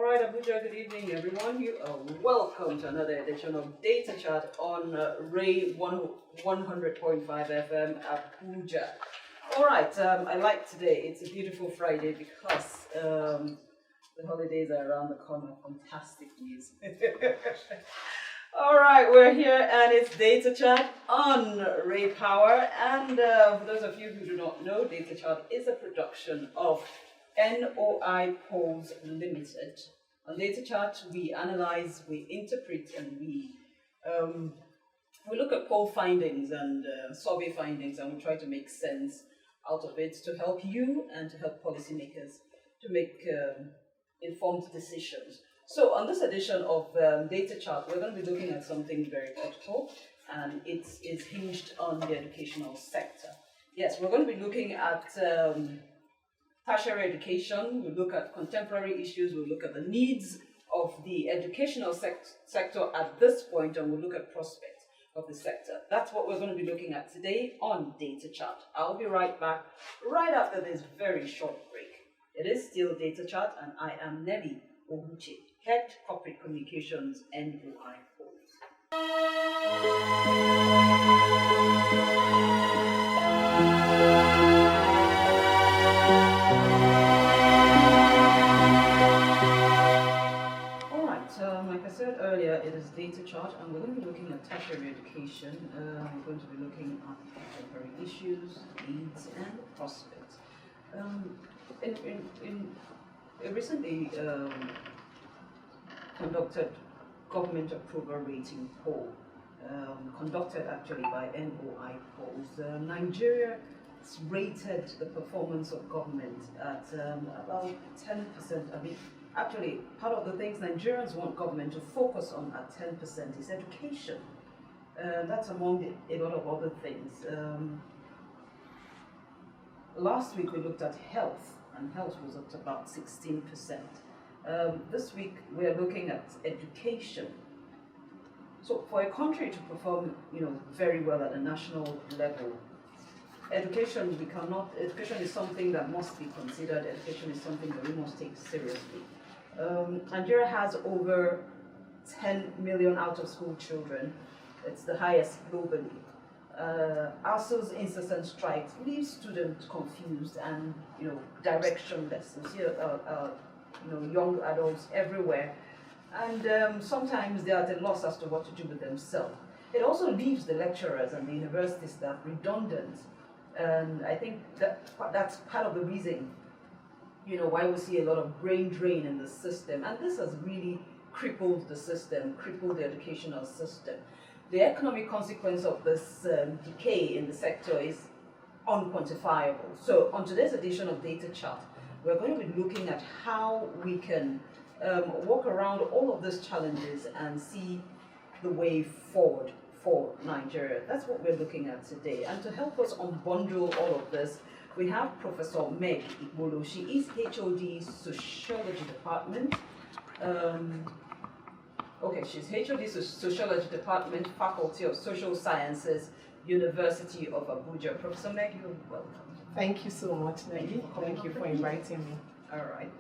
right, Abuja, good evening, everyone. You are welcome to another edition of Data Chat on Ray 100.5 FM Abuja. All right, I like today. It's a beautiful Friday because the holidays are around the corner. Fantastic news. All right, we're here and it's Data Chat on Ray Power. And for those of you who do not know, Data Chat is a production of NOIPolls Limited. On Data Chat, we analyze, we interpret, and we look at poll findings and survey findings, and we try to make sense out of it to help you and to help policymakers to make informed decisions. So on this edition of Data Chat, we're going to be looking at something very topical, and it is hinged on the educational sector. Yes, we're going to be looking at tertiary education, we'll look at contemporary issues, we'll look at the needs of the educational sector at this point, and we'll look at prospects of the sector. That's what we're going to be looking at today on Data Chat. I'll be right back right after this very short break. It is still Data Chat, and I am Nelly Oguchi, Head Corporate Communications, NOIPolls. Like I said earlier, it is Data Chart, and we're going to be looking at tertiary education. We're going to be looking at contemporary issues, needs, and prospects. In recently conducted government approval rating poll, conducted actually by NOIPolls, Nigeria rated the performance of government at about 10%. I mean, actually, part of the things Nigerians want government to focus on at 10% is education. That's among a lot of other things. Last week we looked at health, and health was at about 16%. This week we are looking at education. So for a country to perform, very well at a national level, education is something that must be considered. Education is something that we must take seriously. Nigeria has over 10 million out-of-school children. It's the highest globally. ASU's incessant strikes leave students confused and directionless. We see young adults everywhere, and sometimes they are at a loss as to what to do with themselves. It also leaves the lecturers and the university staff redundant, and I think that's part of the reason why we see a lot of brain drain in the system, and this has really crippled the system, crippled the educational system. The economic consequence of this decay in the sector is unquantifiable. So on today's edition of Data Chat, we're going to be looking at how we can walk around all of these challenges and see the way forward for Nigeria. That's what we're looking at today. And to help us unbundle all of this, we have Professor Meg Igbolo. She is HOD Sociology Department. She's HOD Sociology Department, Faculty of Social Sciences, University of Abuja. Professor Meg, you're welcome. Thank you so much, Nelly. Thank you for inviting me. All right.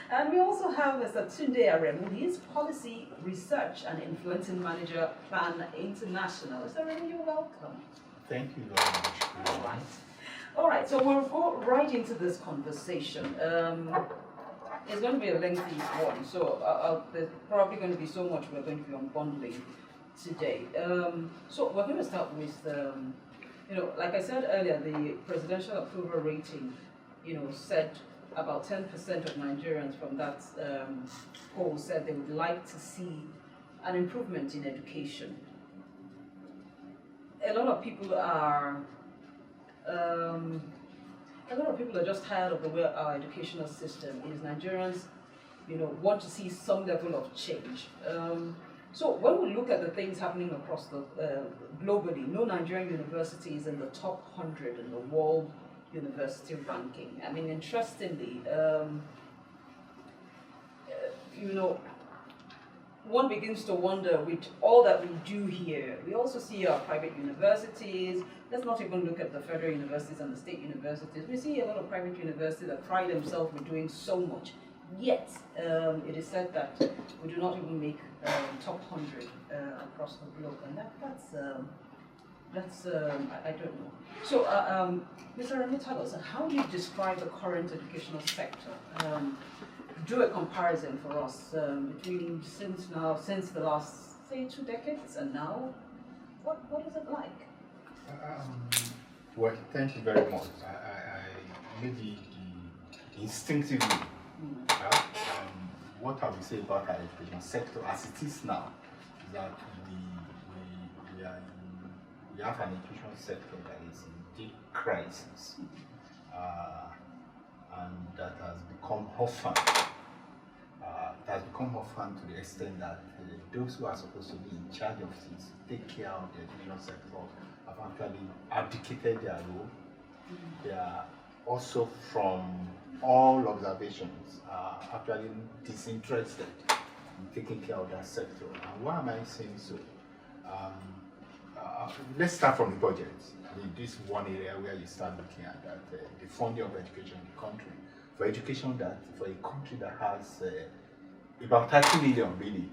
And we also have Mr. Tunde Aremu. He is Policy Research and Influencing Manager, Plan International. Mr. Aremu, you're welcome. Thank you very much. All right. All right, so we'll go right into this conversation. It's going to be a lengthy one, so there's probably going to be so much we're going to be unbundling today. So we're going to start with, like I said earlier, the presidential approval rating, said about 10% of Nigerians from that poll said they would like to see an improvement in education. A lot of people are just tired of the way our educational system is. Nigerians, want to see some level of change. So when we look at the things happening across the globally, no Nigerian university is in the top 100 in the world university ranking. I mean, interestingly, one begins to wonder, with all that we do here, we also see our private universities. Let's not even look at the federal universities and the state universities. We see a lot of private universities that pride themselves with doing so much. Yet, it is said that we do not even make top 100 across the globe, and I don't know. So, Mr. Remy, tell us, how do you describe the current educational sector? Do a comparison for us between since the last, say, 2 decades and now. What is it like? Well, thank you very much. Maybe instinctively, what I will say about our education sector as it is now is that we have an education sector that is in deep crisis, and that has become orphan. It has become orphan to the extent that those who are supposed to be in charge of things, take care of the education sector, have actually abdicated their role. They are also, from all observations, actually disinterested in taking care of that sector. And why am I saying so? Let's start from the budget. I mean, this is one area where you start looking at that, the funding of education in the country. For education, for a country that has about 30 million, really,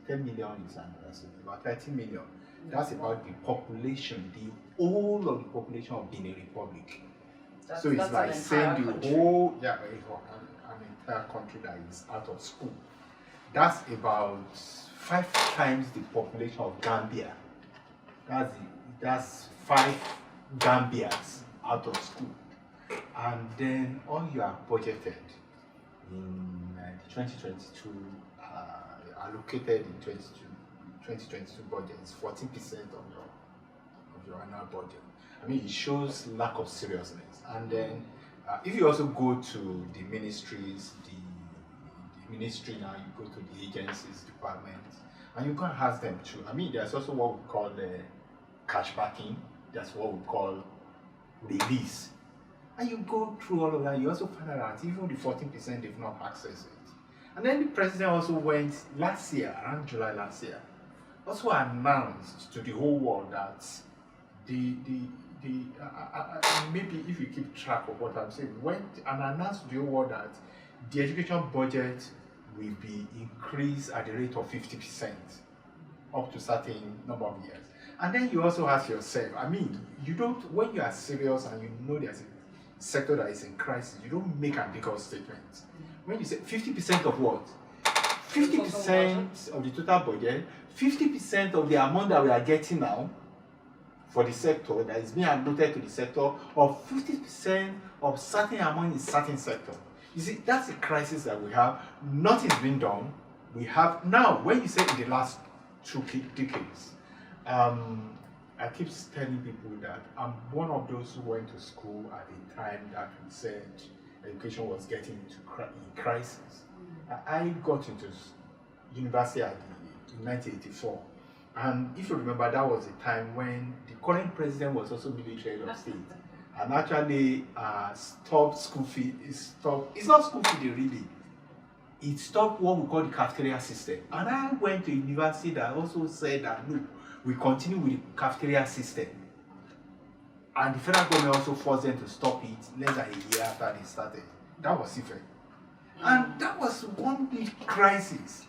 10 million is about 30 million. That's about the population, the whole of the population of Benin Republic. So it's like saying the whole, an entire country that is out of school. That's about 5 times the population of Gambia. That's 5 Gambias out of school. And then all you are budgeted in 2022, allocated in 2022 budget is 14% of your annual budget. I mean, it shows lack of seriousness. And then, if you also go to the ministries, the ministry now, you go to the agencies, departments, and you can ask them too. I mean, there's also what we call cash backing. That's what we call release. And you go through all of that, you also find out that even the 14% they've not accessed it. And then the president also went last year, around July last year, also announced to the whole world that maybe if you keep track of what I'm saying, went and announced to the whole world that the education budget will be increased at the rate of 50% up to a certain number of years. And then you also ask yourself, I mean, you don't, when you are serious and you know there's a sector that is in crisis, you don't make ambiguous statements. When you say 50% of what? 50% of the total budget, 50% of the amount that we are getting now for the sector that is being allocated to the sector, or 50% of certain amount in certain sector. You see, that's the crisis that we have. Nothing's been done. We have now, when you say in the last 2 decades, I keep telling people that I'm one of those who went to school at the time that we said education was getting into crisis. I got into university in 1984, and if you remember, that was a time when the current president was also military head of state, and actually stopped school fee. It's not school fee really. It stopped what we call the cafeteria system. And I went to a university that also said that look, we continue with the cafeteria system. And the federal government also forced them to stop it less than a year after they started. That was effect. And that was one big crisis.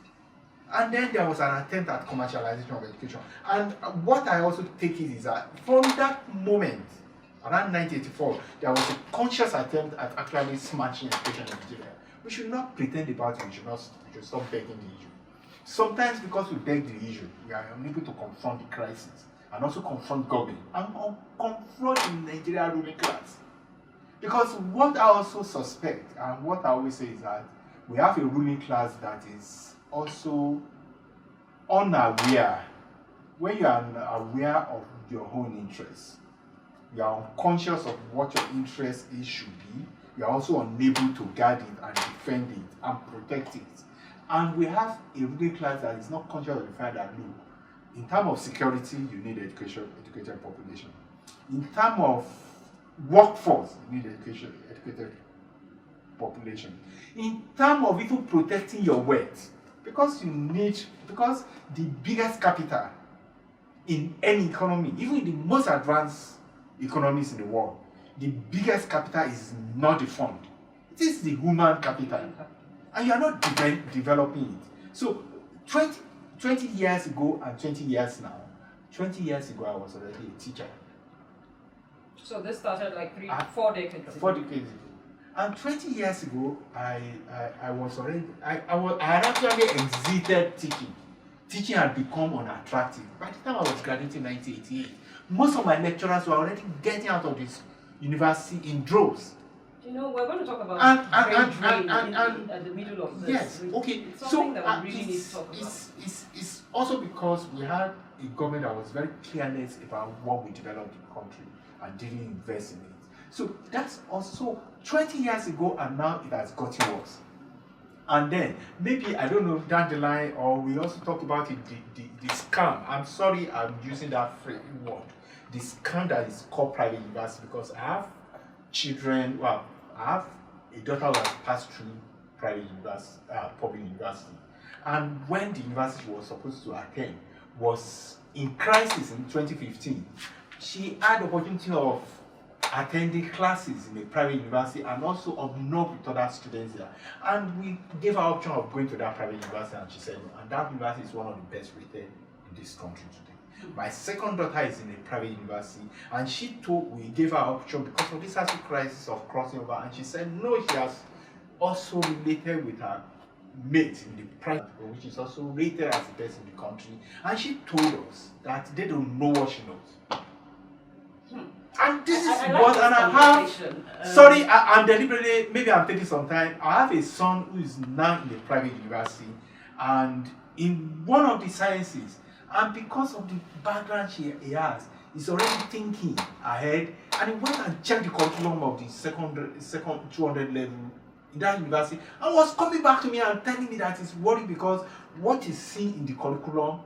And then there was an attempt at commercialization of education. And what I also take it is that from that moment, around 1984, there was a conscious attempt at actually smashing education in Nigeria. We should not pretend about it. We should stop begging the issue. Sometimes because we beg the issue, we are unable to confront the crisis and also confront government and confront the Nigerian ruling class. Because what I also suspect and what I always say is that we have a ruling class that is also unaware. When you are aware of your own interests, you are unconscious of what your interest is should be, you are also unable to guard it and defend it and protect it. And we have a ruling class that is not conscious of the fact that, look, in terms of security, you need educated population. In terms of workforce, you need educated population. In terms of even protecting your wealth, because the biggest capital in any economy, even in the most advanced economies in the world, the biggest capital is not the fund. It is the human capital. and you are not developing it. So 20 years ago and 20 years now, 20 years ago I was already a teacher. So this started like 4 decades ago. 4 decades ago. And 20 years ago, I was already, I had actually exited teaching. Teaching had become unattractive. By the time I was graduating in 1988, most of my lecturers were already getting out of this university in droves. You know, we're going to talk about drain at the middle of this. Yes, okay. It's something that we really need to talk about. It's also because we had a government that was very careless about what we developed in the country and didn't invest in it. So that's also 20 years ago, and now it has gotten worse. And then maybe, I don't know, down the line, or we also talk about it, the scam. I'm sorry I'm using that word. The scam that is called private university, because I have children, well, I have a daughter who has passed through private university, public university. And when the university was supposed to attend was in crisis in 2015, she had the opportunity of attending classes in a private university and also observed with other students there. And we gave her option of going to that private university, and she said no. And that university is one of the best rated in this country today. My second daughter is in a private university, and we gave her option because of this actual crisis of crossing over, and she said no, she has also related with her mate in the private, which is also rated as the best in the country, and she told us that they don't know what she knows. And this is what, and I have, sorry, I'm deliberately, maybe I'm taking some time. I have a son who is now in a private university, and in one of the sciences, and because of the background he has, he's already thinking ahead, and he went and checked the curriculum of the second 200 level in that university, and was coming back to me and telling me that he's worried because what he's seeing in the curriculum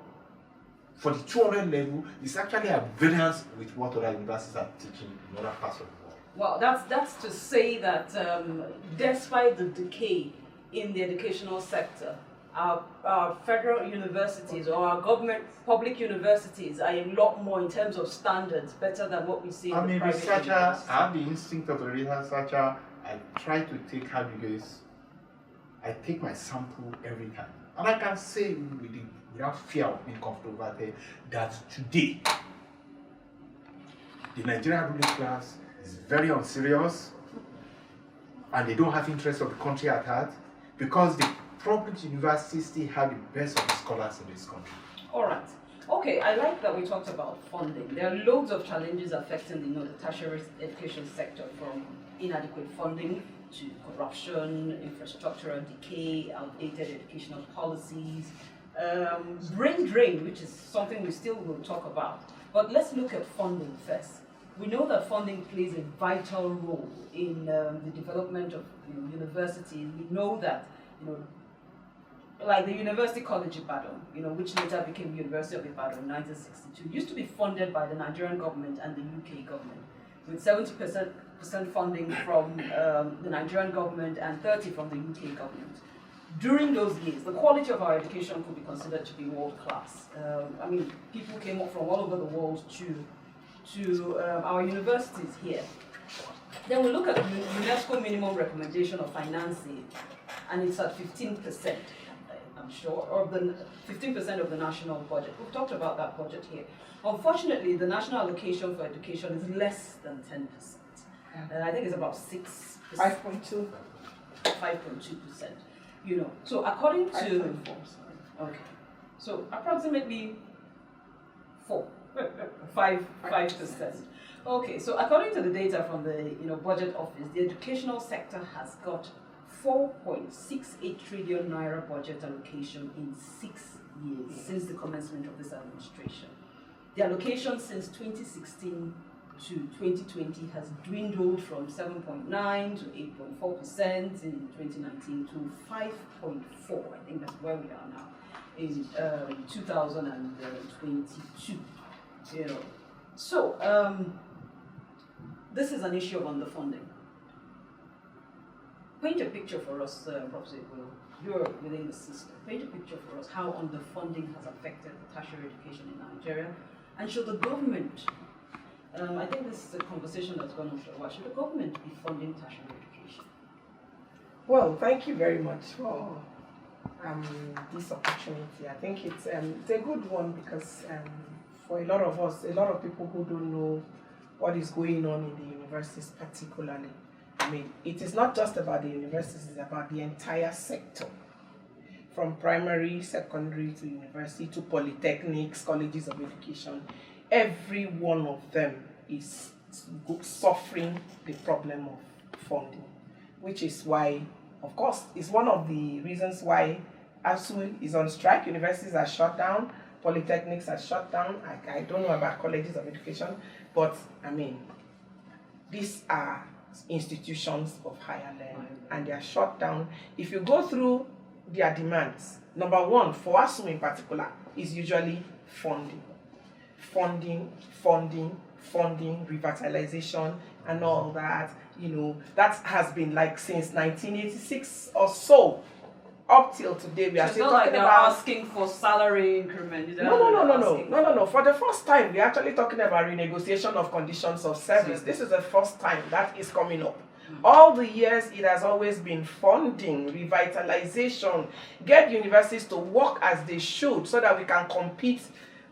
for the 200 level is actually at variance with what other universities are teaching in other parts of the world. Well, that's to say that despite the decay in the educational sector, our federal universities or our government public universities are a lot more in terms of standards better than what we see in the private universities. I have the instinct of a researcher. I try to take I take my sample every time. And I can say without fear of being controverted that today the Nigerian ruling class is very unserious and they don't have interest of the country at heart because the public universities still have the best of the scholars in this country. All right. Okay, I like that we talked about funding. There are loads of challenges affecting the tertiary education sector, from inadequate funding to corruption, infrastructural decay, outdated educational policies, brain drain, which is something we still will talk about. But let's look at funding first. We know that funding plays a vital role in the development of universities. We know that, like the University College Ibadan, which later became University of Ibadan in 1962, used to be funded by the Nigerian government and the UK government, with 70% funding from the Nigerian government and 30% from the UK government. During those years, the quality of our education could be considered to be world class. People came up from all over the world to our universities here. Then we look at the UNESCO minimum recommendation of financing, and it's at 15%. I'm sure, of the 15% of the national budget. We've talked about that budget here. Unfortunately, the national allocation for education is less than 10%. I think it's about 5.2%. So according to 5%. Approximately 5%. Okay, so according to the data from the budget office, the educational sector has got 4.68 trillion naira budget allocation in 6 years since the commencement of this administration. The allocation since 2016 to 2020 has dwindled from 7.9 to 8.4% in 2019 to 5.4. I think that's where we are now in 2022. So this is an issue of underfunding. Paint a picture for us, Professor Igbo. You're within the system. Paint a picture for us how underfunding has affected tertiary education in Nigeria, and should the government, I think this is a conversation that's gone on for a while, should the government be funding tertiary education? Well, thank you very much for this opportunity. I think it's a good one because for a lot of us, a lot of people who don't know what is going on in the universities particularly. I mean, it is not just about the universities, it's about the entire sector. From primary, secondary to university to polytechnics, colleges of education, every one of them is suffering the problem of funding, which is why, of course, it's one of the reasons why ASU is on strike. Universities are shut down, polytechnics are shut down. I don't know about colleges of education, but I mean, these are institutions of higher learning and they are shut down. If you go through their demands, number one, for ASU in particular, is usually funding. Funding, revitalization, and all that. You know, that has been like since 1986 or so. Up till today, we are still talking about asking for salary increment. No. For the first time, we're actually talking about renegotiation of conditions of service. This is the first time that is coming up. All the years, it has always been funding, revitalization, get universities to work as they should so that we can compete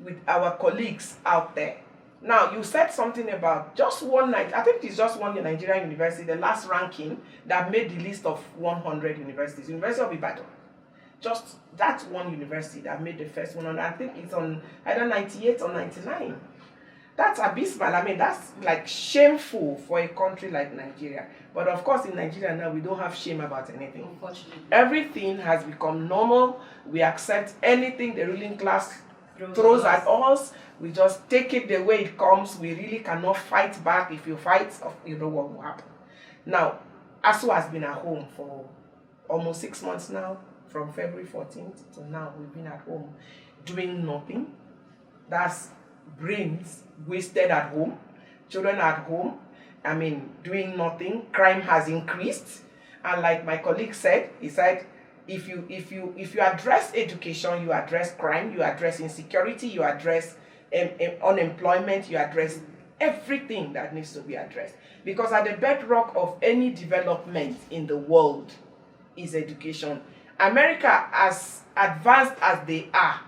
with our colleagues out there. Now, you said something about just one night. I think it's just one Nigerian university, the last ranking that made the list of 100 universities. University of Ibadan. Just that one university that made the first 100. I think it's on either 98 or 99. That's abysmal. I mean, that's like shameful for a country like Nigeria. But of course, in Nigeria now, we don't have shame about anything. Unfortunately. Everything has become normal. We accept anything the ruling class throws at us. We just take it the way it comes. We really cannot fight back. If you fight, you know what will happen. Now, ASU has been at home for almost 6 months now. From February 14th to now, we've been at home doing nothing. That's brains wasted at home, children at home. I mean, doing nothing. Crime has increased, and like my colleague said, he said, if you address education, you address crime, you address insecurity, you address unemployment, you address everything that needs to be addressed. Because at the bedrock of any development in the world is education. America, as advanced as they are,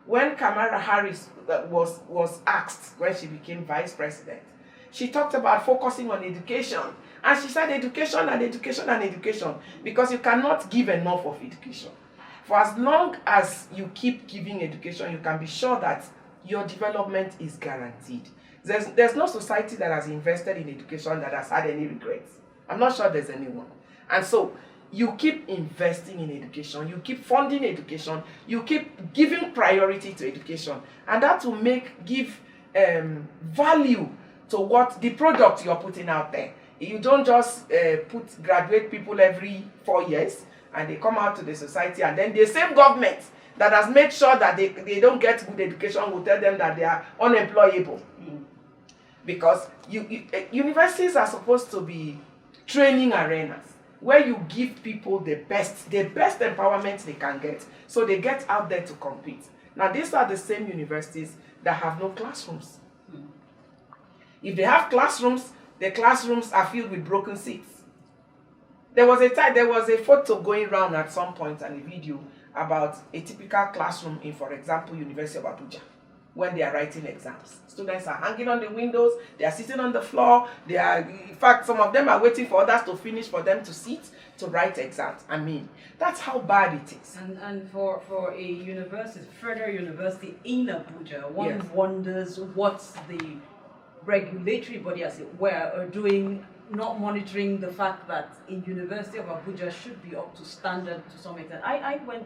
when Kamala Harris was asked when she became vice president, she talked about focusing on education. And she said education and education and education, because you cannot give enough of education. For as long as you keep giving education, you can be sure that your development is guaranteed. There's no society that has invested in education that has had any regrets. I'm not sure there's anyone. And so, you keep investing in education, you keep funding education, you keep giving priority to education, and that will give value to what the product you're putting out there. You don't just graduate people every 4 years and they come out to the society, and then the same government that has made sure that they don't get good education will tell them that they are unemployable. Because universities are supposed to be training arenas where you give people the best empowerment they can get, so they get out there to compete. Now, these are the same universities that have no classrooms. If they have classrooms, the classrooms are filled with broken seats. There was a photo going around at some point and a video about a typical classroom in, for example, University of Abuja, when they are writing exams. Students are hanging on the windows, they are sitting on the floor, in fact, some of them are waiting for others to finish for them to sit to write exams. I mean, that's how bad it is. And for a university, Federal University in Abuja, one Yes. wonders what the regulatory body, as it were, are doing, not monitoring the fact that a University of Abuja should be up to standard to some extent.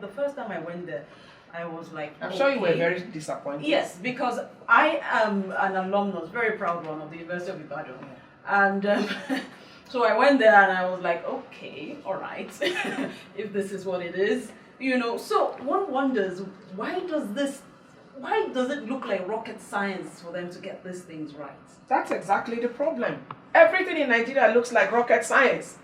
The first time I went there, I was like, I'm sure you were very disappointed. Yes, because I am an alumnus, very proud one of the University of Ibadan. And so I went there and I was like, okay, all right, if this is what it is. So one wonders, why does it look like rocket science for them to get these things right? That's exactly the problem. Everything in Nigeria looks like rocket science.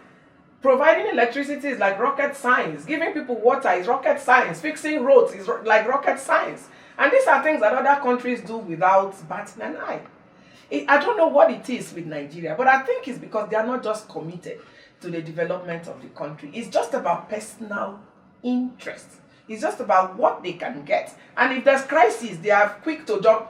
Providing electricity is like rocket science. Giving people water is rocket science. Fixing roads is like rocket science. And these are things that other countries do without batting an eye. I don't know what it is with Nigeria, but I think it's because they are not just committed to the development of the country. It's just about personal interest. It's just about what they can get. And if there's crisis, they are quick to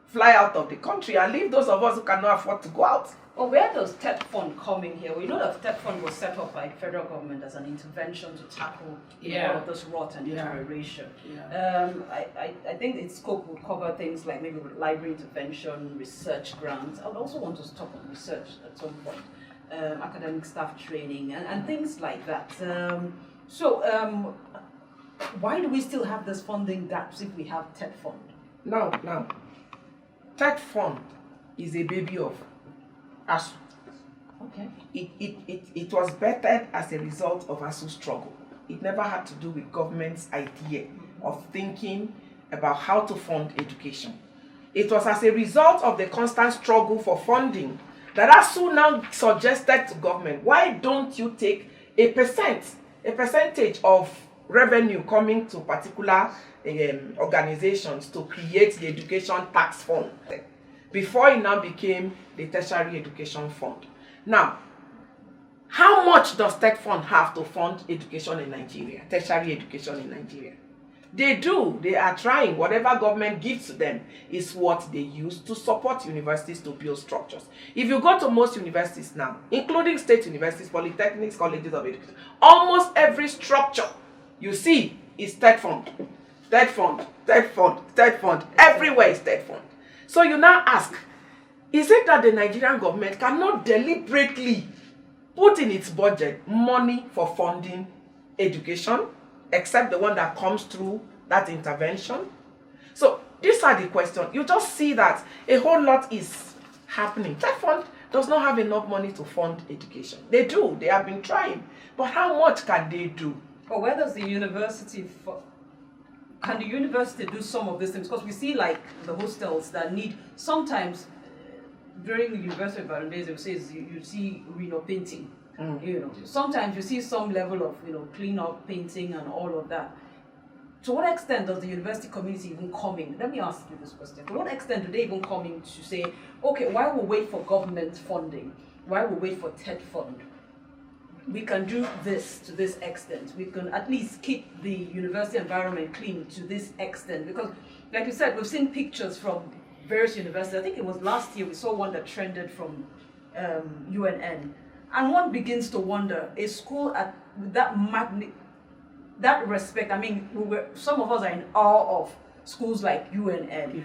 fly out of the country and leave those of us who cannot afford to go out. Well, where does TED Fund come in here? We know that TED Fund was set up by the federal government as an intervention to tackle all of this rot and deterioration. I think its scope would cover things like maybe library intervention, research grants. I would also want to talk on research at some point, academic staff training, and things like that. Why do we still have this funding gaps if we have TED Fund? Now, TED Fund is a baby of ASU. Okay. It was bettered as a result of ASU's struggle. It never had to do with government's idea of thinking about how to fund education. It was as a result of the constant struggle for funding that ASU now suggested to government, why don't you take a percentage of revenue coming to particular organizations to create the education tax fund, before it now became the Tertiary Education Fund. Now, how much does TED Fund have to fund education in Nigeria, tertiary education in Nigeria? They do. They are trying. Whatever government gives to them is what they use to support universities to build structures. If you go to most universities now, including state universities, polytechnics, colleges of education, almost every structure you see is TED Fund. TED Fund, TED Fund, TED Fund. Everywhere is TED Fund. So you now ask, is it that the Nigerian government cannot deliberately put in its budget money for funding education, except the one that comes through that intervention? So these are the questions. You just see that a whole lot is happening. TED Fund does not have enough money to fund education. They do. They have been trying. But how much can they do? But where does the university... Can the university do some of these things? Because we see like the hostels that need, sometimes during the University of Ibadan days, they will say you see painting. Sometimes you see some level of clean up, painting and all of that. To what extent does the university community even come in? Let me ask you this question. To what extent do they even come in to say, okay, why we wait for government funding? Why we wait for TED Fund? We can do this to this extent. We can at least keep the university environment clean to this extent. Because, like you said, we've seen pictures from various universities. I think it was last year we saw one that trended from UNN. And one begins to wonder, a school at that respect, I mean, some of us are in awe of schools like UNN.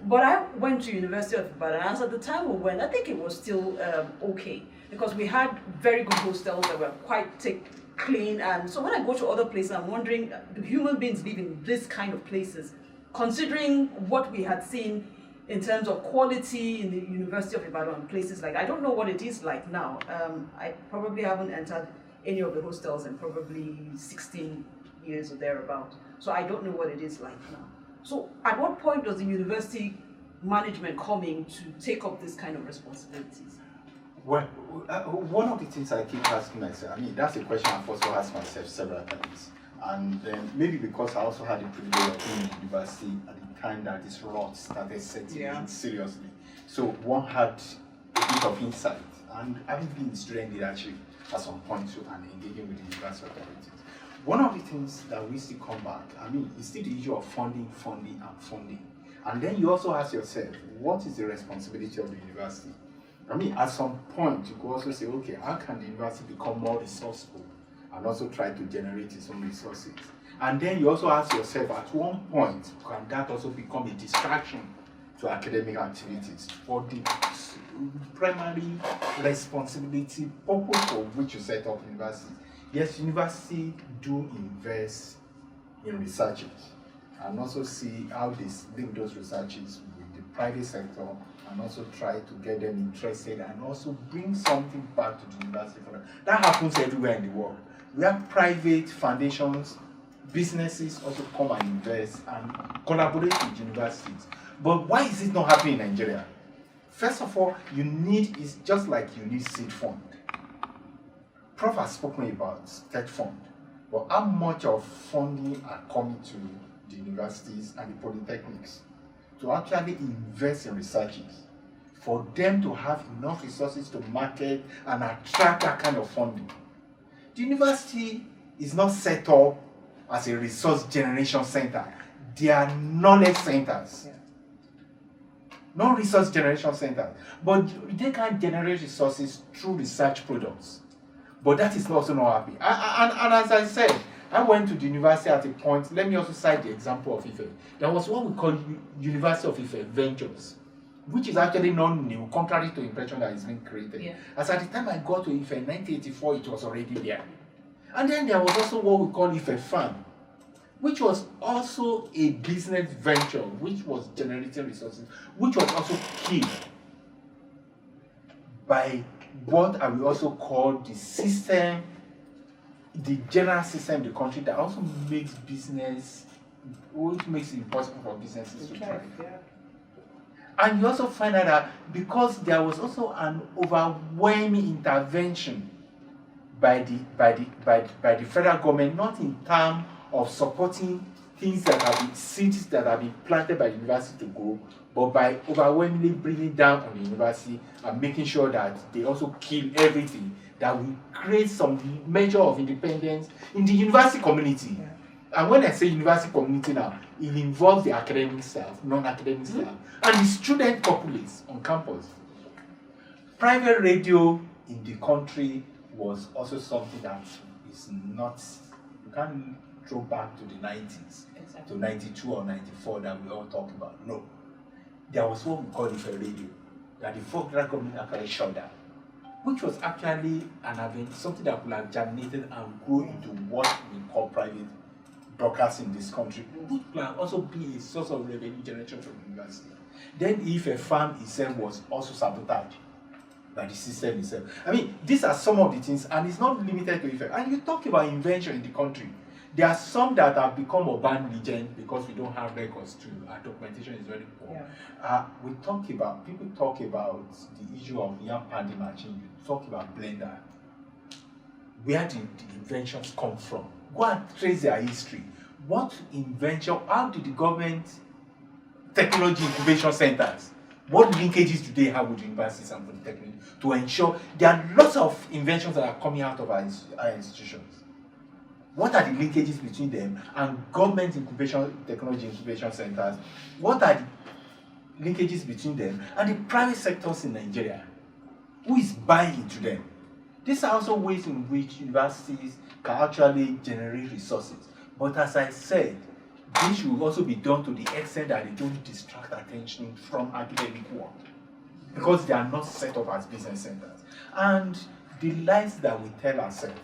But I went to University of Ibadan, and at the time we went, I think it was still okay. Because we had very good hostels that were quite clean, and so when I go to other places, I'm wondering, do human beings live in this kind of places? Considering what we had seen in terms of quality in the University of Ibadan, places like, I don't know what it is like now. I probably haven't entered any of the hostels in probably 16 years or thereabout. So I don't know what it is like now. So at what point does the university management come in to take up this kind of responsibilities? Well, one of the things I keep asking myself, I mean, that's a question I've also asked myself several times. And then maybe because I also had the privilege of being in university at the time that this rot started setting in seriously. So one had a bit of insight, and having been in student leadership at some point too, and engaging with the university authorities. One of the things that we still come back, I mean, is still the issue of funding. And then you also ask yourself, what is the responsibility of the university? I mean, at some point, you could also say, okay, how can the university become more resourceful and also try to generate its own resources? And then you also ask yourself, at one point, can that also become a distraction to academic activities for the primary responsibility, purpose for which you set up universities? Yes, universities do invest in researchers and also see how they link those researches with the private sector, and also try to get them interested and also bring something back to the university for them. That happens everywhere in the world. We have private foundations, businesses also come and invest and collaborate with universities. But why is it not happening in Nigeria? First of all, is just like you need seed fund. Prof has spoken about TED Fund, but how much of funding are coming to the universities and the polytechnics to actually invest in researches? for them to have enough resources to market and attract that kind of funding. The university is not set up as a resource generation center. They are knowledge centers. Not resource generation centers. But they can generate resources through research products. But that is also not happy. And as I said, I went to the university at a point. Let me also cite the example of Ife. There was what we call University of Ife Ventures, which is actually not new, contrary to the impression that is being created. Yeah. As at the time I got to Ife in 1984, it was already there. And then there was also what we call Ife Farm, which was also a business venture, which was generating resources, which was also killed by what I will also call the system, the general system in the country that also makes business, which makes it impossible for businesses to thrive. And you also find out that because there was also an overwhelming intervention by the federal government, not in terms of supporting things that have been cities that have been planted by the university to grow, but by overwhelmingly bringing down on the university and making sure that they also kill everything that will create some measure of independence in the university community. Yeah. And when I say university community now, it involves the academic staff, non-academic staff, and the student populace on campus. Private radio in the country was also something that is not, you can't throw back to the 90s, to 92 or 94 that we all talk about. No. There was what we call Ife Radio, that the federal government actually shut down, which was actually an event, something that could have germinated and grew into what we call private broadcasting in this country, which can also be a source of revenue generation for the university. Then Ife Farm itself was also sabotaged by the system itself. I mean, these are some of the things, and it's not limited to Ife. And you talk about invention in the country. There are some that have become urban legend because we don't have records to, our documentation is very poor. Yeah. People talk about the issue of yam pounding machine, you talk about blender. Where did the inventions come from? Go and trace their history. What invention, how did the government technology incubation centers, what linkages do they have with universities and polytechnics to ensure there are lots of inventions that are coming out of our institutions? What are the linkages between them and government technology incubation centers? What are the linkages between them and the private sectors in Nigeria? Who is buying into them? These are also ways in which universities can actually generate resources. But as I said, this should also be done to the extent that they don't distract attention from academic work, because they are not set up as business centers. And the lies that we tell ourselves.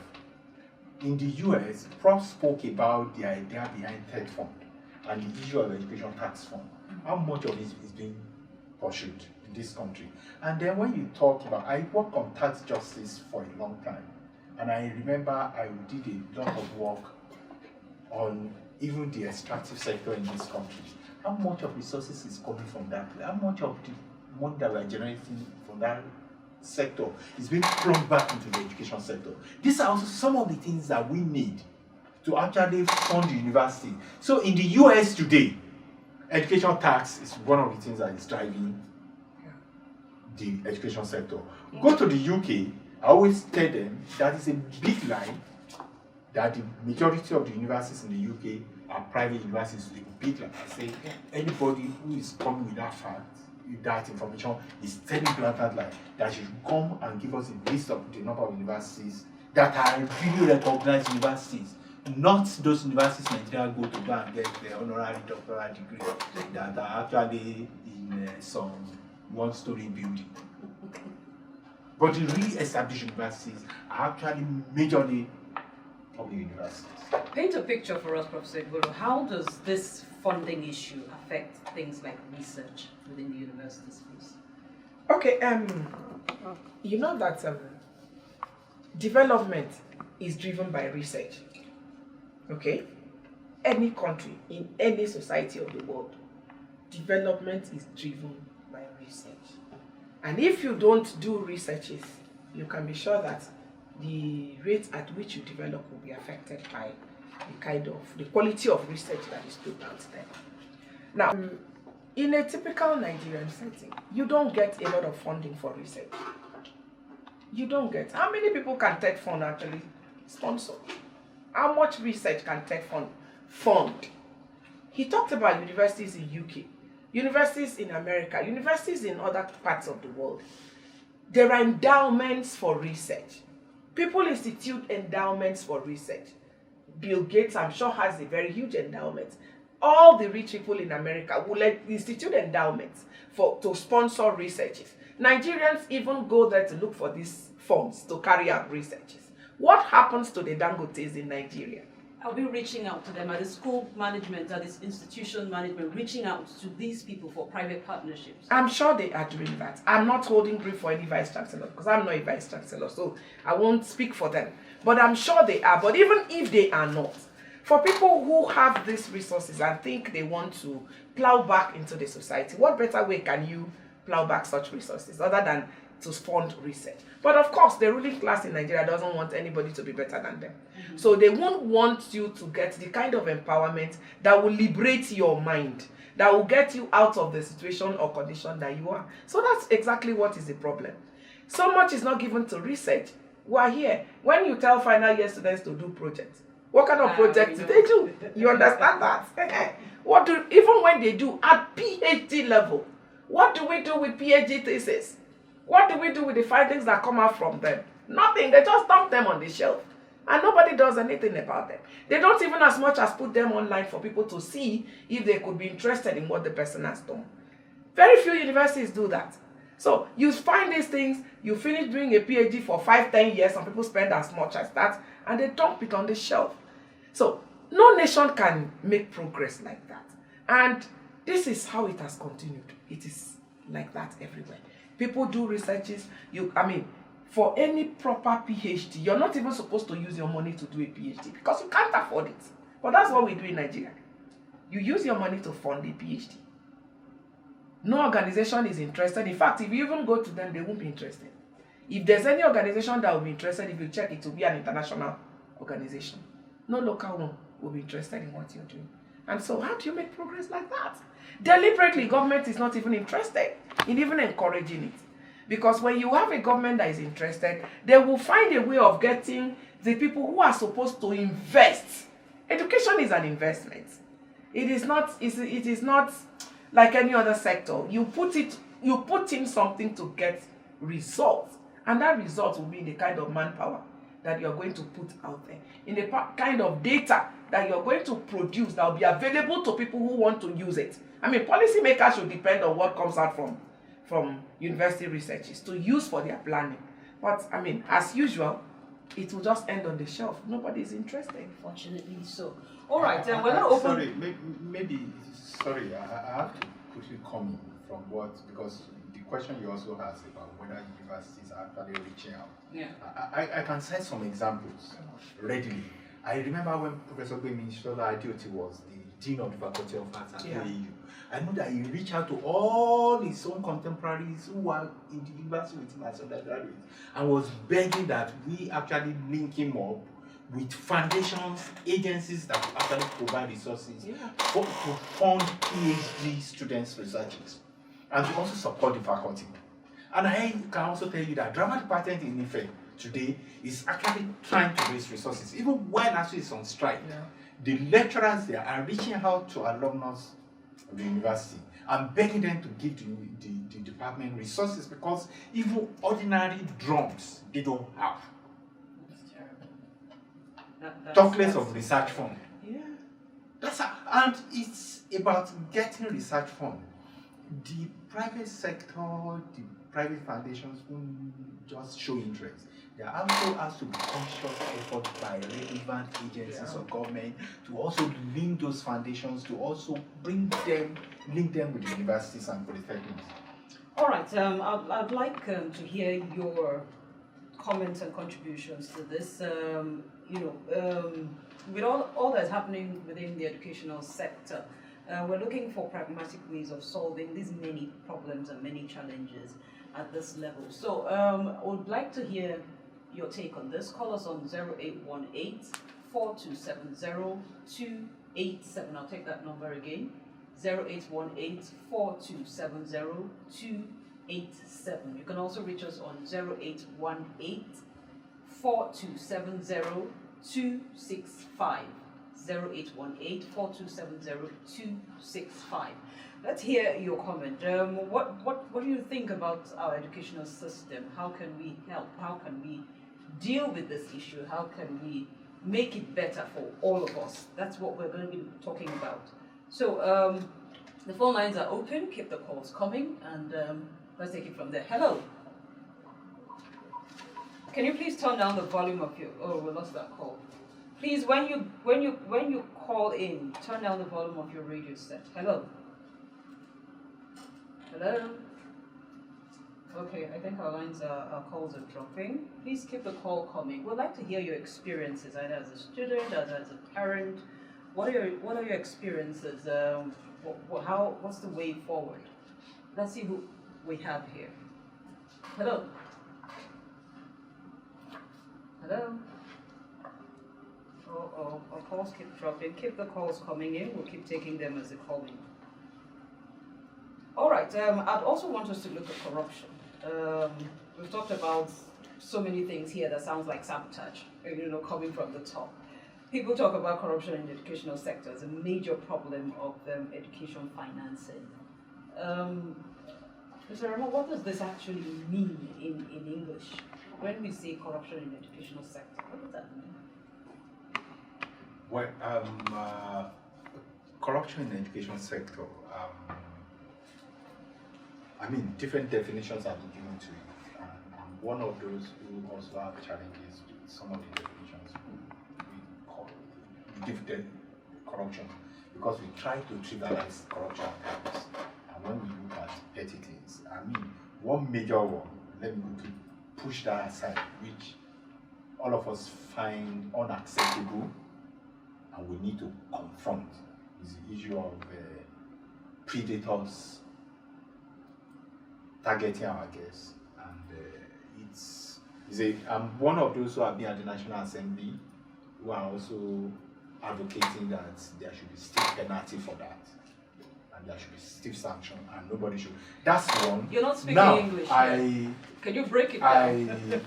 In the US, Prof spoke about the idea behind TED Fund and the issue of education tax fund. How much of it is being pursued in this country? And then when you talk about, I worked on tax justice for a long time. And I remember I did a lot of work on even the extractive sector in this country. How much of resources is coming from that? How much of the money that we are generating from that sector is being plugged back into the education sector? These are also some of the things that we need to actually fund the university. So in the US today, education tax is one of the things that is driving the education sector. Go to the UK, I always tell them that is a big lie that the majority of the universities in the UK are private universities. It's a big lie. I say anybody who is coming with that fact, that information is telling blatant lie, that should come and give us a list of the number of universities that are really recognized universities, not those universities Nigeria go to go and get their honorary doctoral degree that are actually in some one-story building. But the really established universities are actually majorly public universities. Paint a picture for us, Professor Igboro. How does this funding issue affect things like research within the university space? Okay, you know that development is driven by research. Okay? Any country, in any society of the world, development is driven by research. And if you don't do researches, you can be sure that the rate at which you develop will be affected by the quality of research that is put out there. Now, In a typical Nigerian setting, you don't get a lot of funding for research. You don't get. How many people can Tech Fund actually sponsor? How much research can Tech Fund fund? He talked about universities in UK, universities in America, universities in other parts of the world. There are endowments for research. People institute endowments for research. Bill Gates, I'm sure, has a very huge endowment. All the rich people in America will institute endowments to sponsor researches. Nigerians even go there to look for these funds to carry out researches. What happens to the Dangotes in Nigeria? Are we reaching out to them? Are the school management, are this institution management reaching out to these people for private partnerships? I'm sure they are doing that. I'm not holding brief for any vice chancellor because I'm not a vice chancellor, so I won't speak for them. But I'm sure they are. But even if they are not, for people who have these resources and think they want to plow back into the society, what better way can you plow back such resources other than to fund research? But of course, the ruling class in Nigeria doesn't want anybody to be better than them. Mm-hmm. So they won't want you to get the kind of empowerment that will liberate your mind, that will get you out of the situation or condition that you are. So that's exactly what is the problem. So much is not given to research. We are here. When you tell final year students to do projects, what kind of projects do they do? You understand that? Even when they do at PhD level, what do we do with PhD thesis? What do we do with the findings that come out from them? Nothing. They just dump them on the shelf. And nobody does anything about them. They don't even as much as put them online for people to see if they could be interested in what the person has done. Very few universities do that. So you find these things, you finish doing a PhD for 5-10 years, some people spend as much as that, and they dump it on the shelf. So no nation can make progress like that. And this is how it has continued. It is like that everywhere. People do researches. For any proper PhD, you're not even supposed to use your money to do a PhD because you can't afford it. But that's what we do in Nigeria. You use your money to fund a PhD. No organization is interested. In fact, if you even go to them, they won't be interested. If there's any organization that will be interested, if you check, it will be an international organization. No local one will be interested in what you're doing. And so how do you make progress like that? Deliberately, government is not even interested in even encouraging it. Because when you have a government that is interested, they will find a way of getting the people who are supposed to invest. Education is an investment. It is not like any other sector. You put in something to get results. And that result will be the kind of manpower that you're going to put out there, in the kind of data that you're going to produce that will be available to people who want to use it. Policymakers should depend on what comes out from university researches to use for their planning. But as usual, it will just end on the shelf. Nobody is interested. Fortunately so. All right, we're going to open. Sorry, I have to quickly comment from because the question you also asked about whether universities are actually reaching out. Yeah. I can cite some examples readily. I remember when Professor Gbemi Adeoti was the Dean of the Faculty of Arts at OAU. I know that he reached out to all his own contemporaries who were in the university with him as undergraduates and was begging that we actually link him up with foundations, agencies that actually provide resources to fund PhD students' researches and to also support the faculty. And I can also tell you that drama department in Ife today is actually trying to raise resources. Even when actually it's on strike, the lecturers there are reaching out to alumnus of the university and begging them to give the department resources because even ordinary drums they don't have. Talk less of research fund. And it's about getting research fund. The private sector, the private foundations won't just show interest. There also has to be conscious effort by relevant agencies of government to also link those foundations, to also link them with the universities and polytechnics. All right, I'd like to hear your comments and contributions to this. With all that's happening within the educational sector, we're looking for pragmatic ways of solving these many problems and many challenges at this level. So I would like to hear your take on this. Call us on 0818 4270 287. I'll take that number again. 0818 4270 287. You can also reach us on 0818 4270 265. 0818 4270 265. Let's hear your comment. What do you think about our educational system? How can we help? How can we deal with this issue? How can we make it better for all of us? That's what we're going to be talking about. So the phone lines are open. Keep the calls coming, and let's take it from there. Hello. Can you please turn down the volume of your? Oh, we lost that call. Please, when you call in, turn down the volume of your radio set. Hello. Hello. Okay, I think our calls are dropping. Please keep the call coming. We'd like to hear your experiences, either as a student, as a parent. What are your experiences? What's the way forward? Let's see who we have here. Hello. Hello. Our calls keep dropping. Keep the calls coming in. We'll keep taking them as they call in. All right. I'd also want us to look at corruption. We've talked about so many things here that sounds like sabotage, coming from the top. People talk about corruption in the educational sector as a major problem of education financing. Mr. Rama, what does this actually mean in English? When we say corruption in the educational sector, what does that mean? Well, corruption in the education sector, different definitions have been given to it. And one of those who also have challenges with some of the definitions we give them corruption, because we try to trivialize corruption at times. And when we look at petty things, one major one, let me push that aside, which all of us find unacceptable and we need to confront, is the issue of predators targeting our guests. And I'm one of those who have been at the National Assembly who are also advocating that there should be stiff penalty for that, and there should be stiff sanction, and nobody should. That's one. You're not speaking now, English. Can you break it down?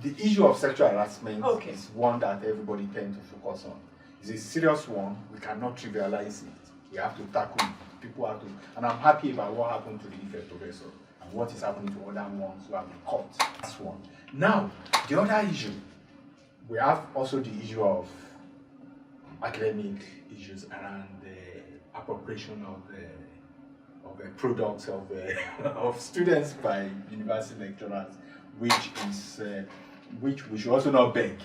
The issue of sexual harassment is one that everybody tends to focus on. It's a serious one. We cannot trivialize it. We have to tackle it. People have to, and I'm happy about what happened to the Ife professor and what is happening to other ones who have been caught. That's one. Now, the other issue, we have also the issue of academic issues around the appropriation of products of students by university lecturers, which we should also not beg.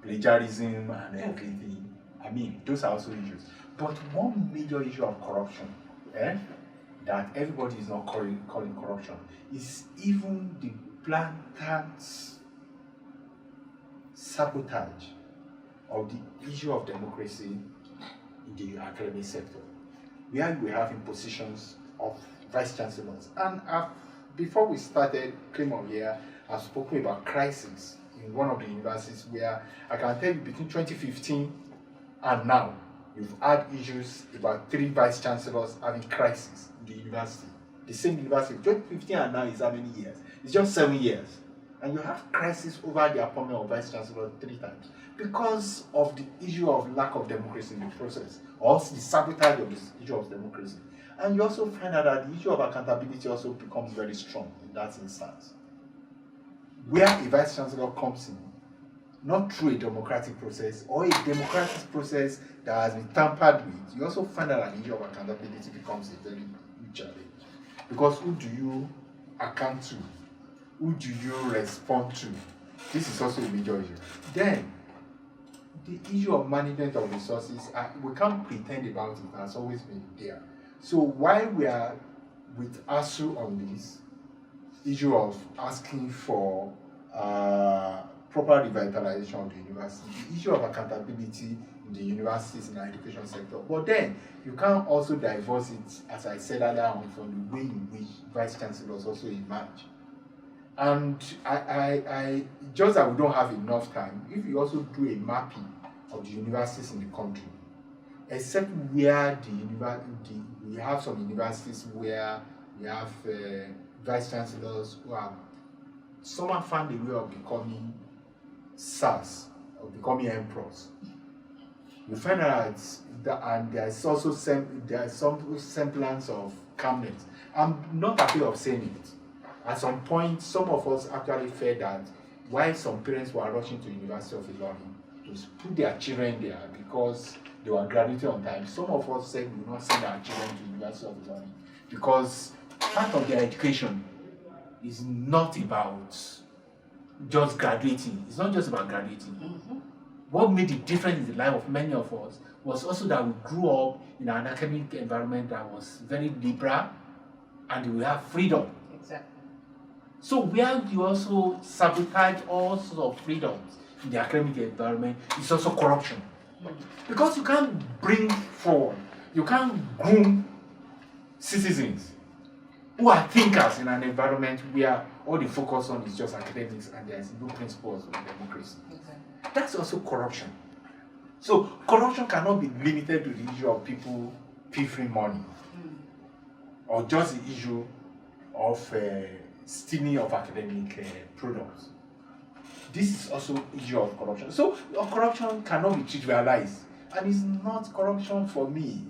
Plagiarism and everything. Those are also issues. But one major issue of corruption, that everybody is not calling corruption, is even the blatant sabotage of the issue of democracy in the academic sector. We have impositions of vice chancellors. And before we started, came on here, I've spoken about crisis in one of the universities where I can tell you between 2015 and now, you've had issues about 3 vice chancellors having crisis in the university. The same university, 2015 and now is how many years? It's just 7 years. And you have crisis over the appointment of vice chancellor 3 times because of the issue of lack of democracy in the process, or the sabotage of this issue of democracy. And you also find out that the issue of accountability also becomes very strong in that instance. Where a vice chancellor comes in, not through a democratic process or a democratic process that has been tampered with, you also find out that the issue of accountability becomes a very huge challenge. Because who do you account to? Who do you respond to? This is also a major issue. Then, the issue of management of resources, we can't pretend about it, it has always been there. So while we are with ASU on this issue of asking for proper revitalization of the university, the issue of accountability in the universities in the education sector, but then you can't also divorce it, as I said earlier on, from the way in which vice chancellors also emerge. And I just that we don't have enough time, if you also do a mapping of the universities in the country, except where we have some universities where we have vice chancellors who have somehow found a way of becoming SARS, of becoming emperors. You find out that, and there's also some semblance of calmness. I'm not afraid of saying it. At some point, some of us actually felt that why some parents were rushing to University of Ilorin to put their children there because they were graduating on time. Some of us said we will not send our children to University of Ilorin because part of their education is not about just graduating. It's not just about graduating. Mm-hmm. What made the difference in the life of many of us was also that we grew up in an academic environment that was very liberal and we have freedom. Exactly. So where you also sabotage all sorts of freedoms in the academic environment is also corruption. Because you can't bring forward, you can't groom citizens who are thinkers in an environment where all the focus on is just academics and there's no principles of democracy. Exactly. That's also corruption. So corruption cannot be limited to the issue of people pilfering money or just the issue of stealing of academic products. This is also issue of corruption. So corruption cannot be trivialized, and it's not corruption for me.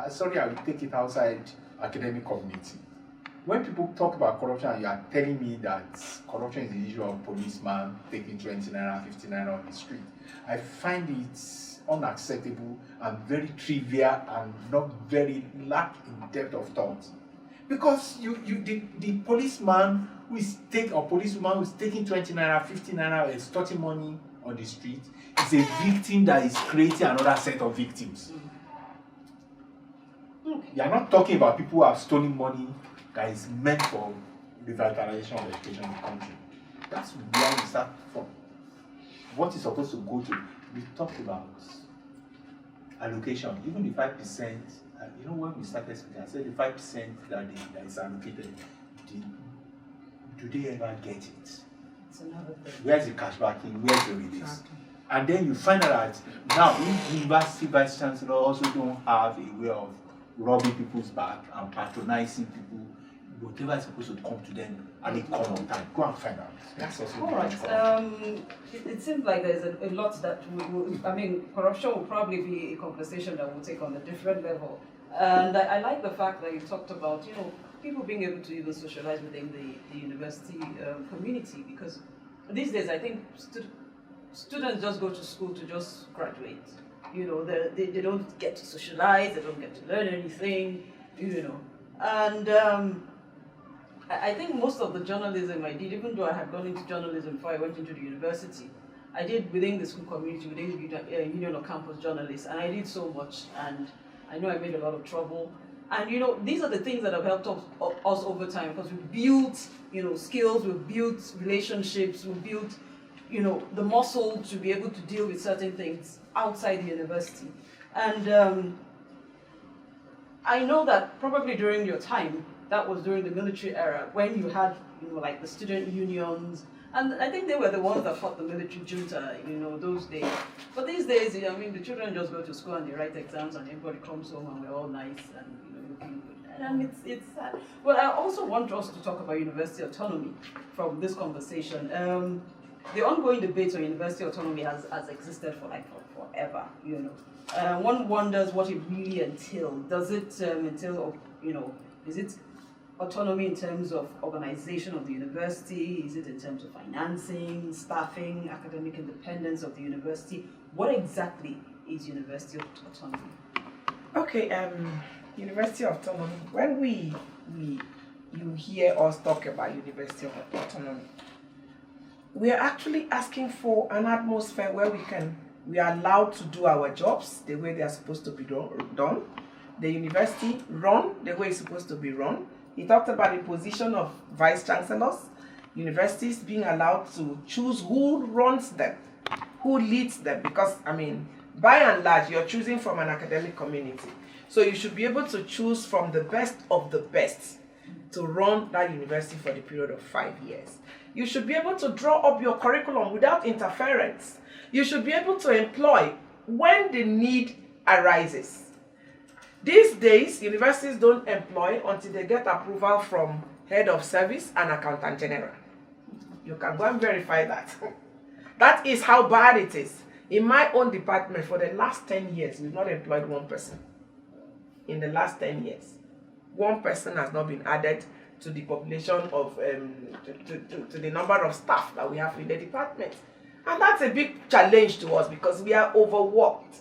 Sorry, I will take it outside academic community. When people talk about corruption, you are telling me that corruption is the issue of policeman taking 20 naira, 50 naira on the street. I find it unacceptable and very trivial and not very lack in depth of thought. Because the policeman who is policewoman who is taking 20 naira, 50 naira, extorting money on the street is a victim that is creating another set of victims. Okay. You are not talking about people who have stolen money that is meant for revitalization of education in the country. That's where we start from. What is supposed to go to, we talked about allocation, even the 5%, you know, when we started speaking, I said the 5% that is allocated, do they ever get it? It's another thing. Where's the cash backing? Where's the release? Exactly. And then you find out that now, if university vice chancellor also don't have a way of robbing people's back and patronizing people, whatever is supposed to come to them and it come on time. Go and find out. That's also all right. It seems like there's a lot that corruption will probably be a conversation that we'll take on a different level. And I like the fact that you talked about, you know, people being able to even socialize within the university community, because these days I think students just go to school to just graduate. You know, they don't get to socialize, they don't get to learn anything, you know. And I think most of the journalism I did, even though I had gone into journalism before I went into the university, I did within the school community, within the Union of Campus Journalists, and I did so much, and I know I made a lot of trouble. And you know, these are the things that have helped us over time, because we built, you know, skills, we built relationships, we built, you know, the muscle to be able to deal with certain things outside the university. And I know that probably during your time, that was during the military era, when you had, you know, like the student unions, and I think they were the ones that fought the military junta, you know, those days. But these days, I mean, the children just go to school and they write exams and everybody comes home and we're all nice and, you know, looking good. And it's sad. But I also want us to talk about university autonomy from this conversation. The ongoing debate on university autonomy has existed for forever, you know. One wonders what it really entails. Does it entail, you know, is it autonomy in terms of organization of the university? Is it in terms of financing, staffing, academic independence of the university? What exactly is university autonomy? Okay, university autonomy. When you hear us talk about university autonomy, we are actually asking for an atmosphere where we are allowed to do our jobs the way they are supposed to be done. The university run the way it's supposed to be run. He talked about the position of vice chancellors, universities being allowed to choose who runs them, who leads them, because, I mean, by and large, you're choosing from an academic community. So you should be able to choose from the best of the best to run that university for the period of 5 years. You should be able to draw up your curriculum without interference. You should be able to employ when the need arises. These days, universities don't employ until they get approval from head of service and accountant general. You can go and verify that. That is how bad it is. In my own department, for the last 10 years, we've not employed one person. In the last 10 years, one person has not been added to the population of, to the number of staff that we have in the department. And that's a big challenge to us because we are overworked.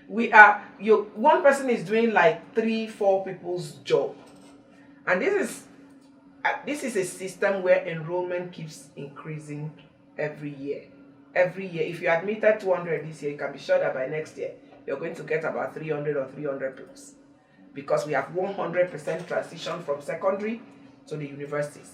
One person is doing like 3-4 people's job. And this is a system where enrollment keeps increasing every year. Every year, if you admitted 200 this year, you can be sure that by next year, you're going to get about 300 or 300 plus. Because we have 100% transition from secondary to the universities.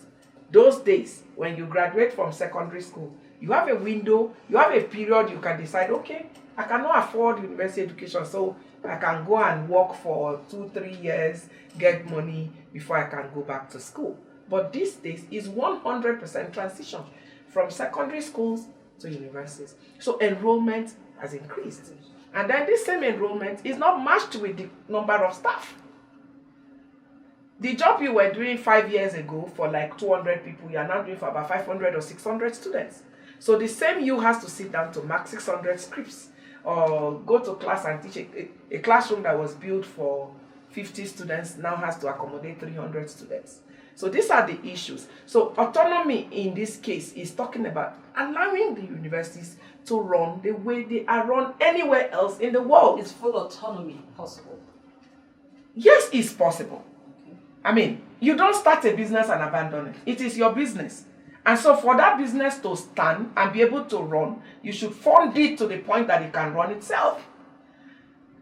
Those days, when you graduate from secondary school, you have a window, you have a period you can decide, okay, I cannot afford university education, so I can go and work for 2-3 years, get money before I can go back to school. But these days is 100% transition from secondary schools to universities. So enrollment has increased. And then this same enrollment is not matched with the number of staff. The job you were doing 5 years ago for like 200 people, you are now doing for about 500 or 600 students. So the same you has to sit down to mark 600 scripts or go to class and teach. A classroom that was built for 50 students now has to accommodate 300 students. So these are the issues. So autonomy in this case is talking about allowing the universities to run the way they are run anywhere else in the world. Is full autonomy possible? Yes, it's possible. Okay. I mean, you don't start a business and abandon it. It is your business. And so for that business to stand and be able to run, you should fund it to the point that it can run itself.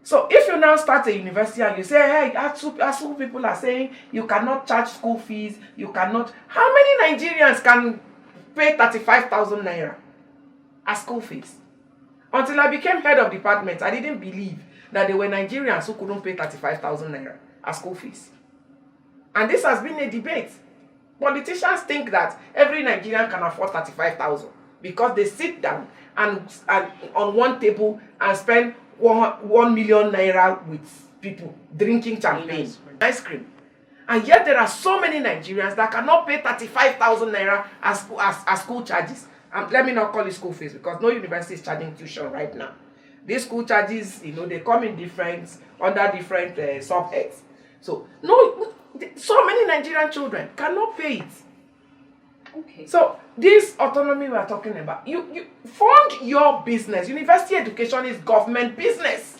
So if you now start a university and you say, hey, ASU people are saying you cannot charge school fees, you cannot. How many Nigerians can pay 35,000 naira as school fees? Until I became head of department, I didn't believe that there were Nigerians who couldn't pay 35,000 naira as school fees. And this has been a debate. Politicians think that every Nigerian can afford 35,000 because they sit down and on one table and spend 1 million naira with people drinking champagne, ice cream. And yet there are so many Nigerians that cannot pay 35,000 naira as school charges. Let me not call it school fees because no university is charging tuition right now. These school charges, they come in under different subheads. So many Nigerian children cannot pay it. Okay. So this autonomy we are talking about, you fund your business. University education is government business.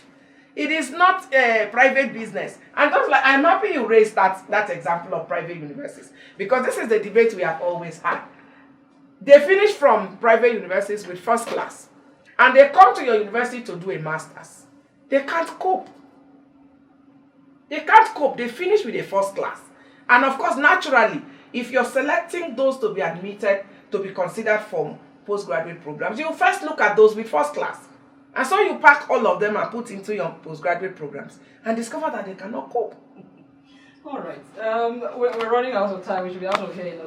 It is not a private business. And just like I'm happy you raised that example of private universities because this is the debate we have always had. They finish from private universities with first class and they come to your university to do a master's. They can't cope. They can't cope. They finish with a first class. And of course, naturally, if you're selecting those to be admitted to be considered for postgraduate programs, you first look at those with first class. And so you pack all of them and put into your postgraduate programs and discover that they cannot cope. All right. We're running out of time. We should be out of here in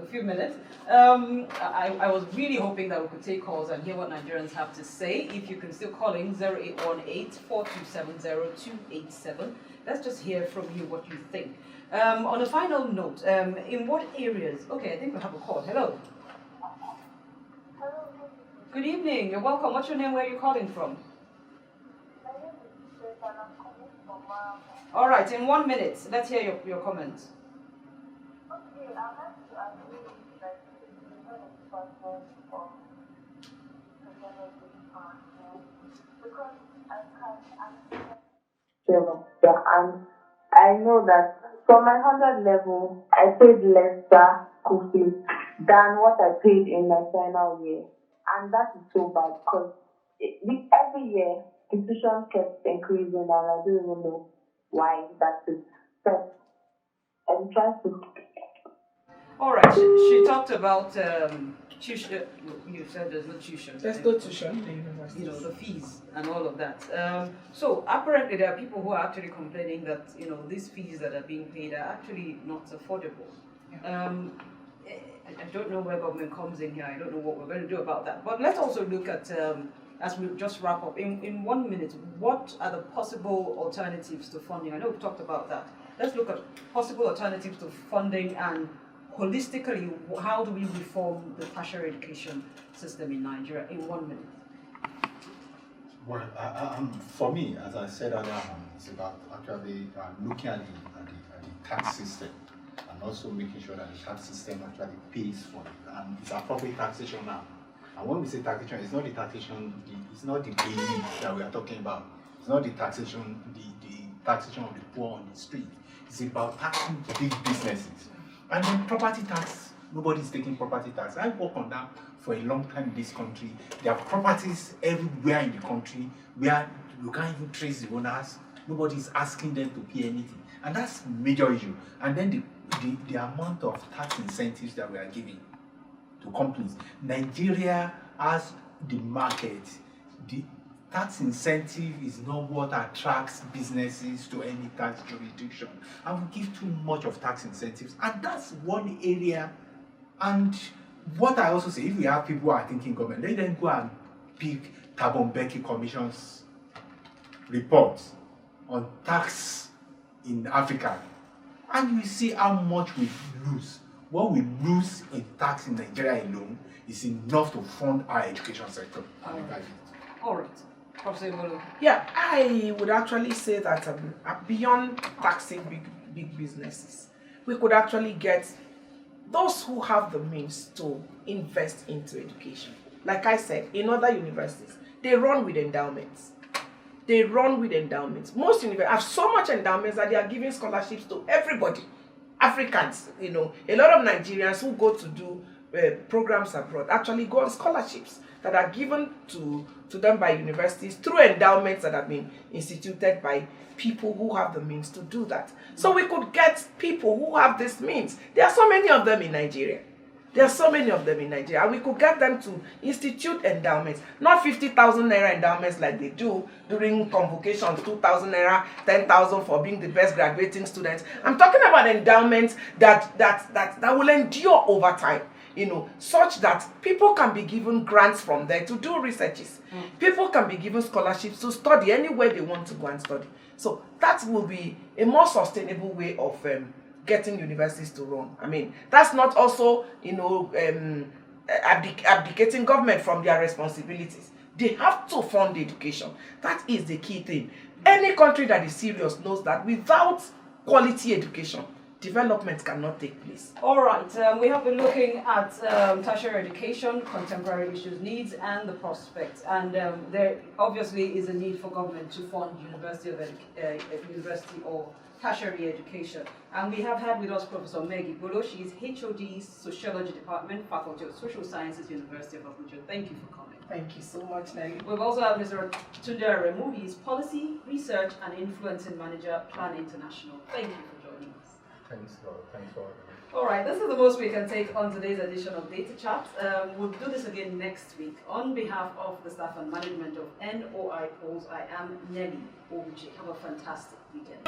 a few minutes. I was really hoping that we could take calls and hear what Nigerians have to say. If you can still call in 0818-4270-287. Let's just hear from you what you think. On a final note, in what areas? Okay, I think we have a call. Hello. Hello. Good evening. You're welcome. What's your name? Where are you calling from? My name is Jess and I'm calling from All right. In 1 minute, let's hear your comments. Okay, I have to agree with like the department of because and I know that from my 100 level, I paid lesser school fees than what I paid in my final year. And that is so bad because every year, tuition kept increasing and I don't even know why that is. So I'm trying to. All right. She talked about tuition. You said there's no tuition. There's no tuition in the university. The fees and all of that. So apparently there are people who are actually complaining that these fees that are being paid are actually not affordable. Yeah. I don't know where government comes in here. I don't know what we're going to do about that. But let's also look at as we just wrap up, in 1 minute, what are the possible alternatives to funding? I know we've talked about that. Let's look at possible alternatives to funding and holistically, how do we reform the tertiary education system in Nigeria in 1 minute? Well, for me, as I said earlier on, it's about actually looking at the tax system and also making sure that the tax system actually pays for it and it's appropriate taxation now. And when we say taxation, it's not the taxation, it's not the daily that we are talking about. It's not the taxation, the taxation of the poor on the street. It's about taxing big businesses. And then property tax, nobody's taking property tax. I work on that for a long time in this country. There are properties everywhere in the country where you can't even trace the owners. Nobody's asking them to pay anything. And that's a major issue. And then the amount of tax incentives that we are giving to companies. Nigeria has the market. The tax incentive is not what attracts businesses to any tax jurisdiction. And we give too much of tax incentives. And that's one area. And what I also say, if we have people who are thinking government, let them go and pick Thabo Mbeki Commission's report on tax in Africa. And you see how much we lose. What we lose in tax in Nigeria alone is enough to fund our education sector. All right. Professor Ibolo. Yeah, I would actually say that beyond taxing big businesses, we could actually get those who have the means to invest into education. Like I said, in other universities, they run with endowments. Most universities have so much endowments that they are giving scholarships to everybody. Africans, a lot of Nigerians who go to do programs abroad actually go on scholarships that are given to them by universities through endowments that have been instituted by people who have the means to do that. So we could get people who have this means. There are so many of them in Nigeria. And we could get them to institute endowments, not 50,000 naira endowments like they do during convocations, 2,000 naira, 10,000 for being the best graduating students. I'm talking about endowments that will endure over time, such that people can be given grants from there to do researches. People can be given scholarships to study anywhere they want to go and study. So that will be a more sustainable way of getting universities to run. I mean, that's not also, abdicating government from their responsibilities. They have to fund education. That is the key thing. Any country that is serious knows that without quality education, development cannot take place. All right, we have been looking at tertiary education, contemporary issues, needs, and the prospects. And there obviously is a need for government to fund university or tertiary education. And we have had with us Professor Meg Ibolo. She is HOD Sociology Department, Faculty of Social Sciences, University of Abuja. Thank you for coming. Thank you so much, Nelly. We've also had Mr. Tunde Aremu. He is Policy, Research, and Influencing Manager, Plan International. Thank you for joining us. Thanks for having me. All right, this is the most we can take on today's edition of Data Chat. We'll do this again next week. On behalf of the staff and management of NOIPolls, I am Nelly Obuchi. Have a fantastic weekend.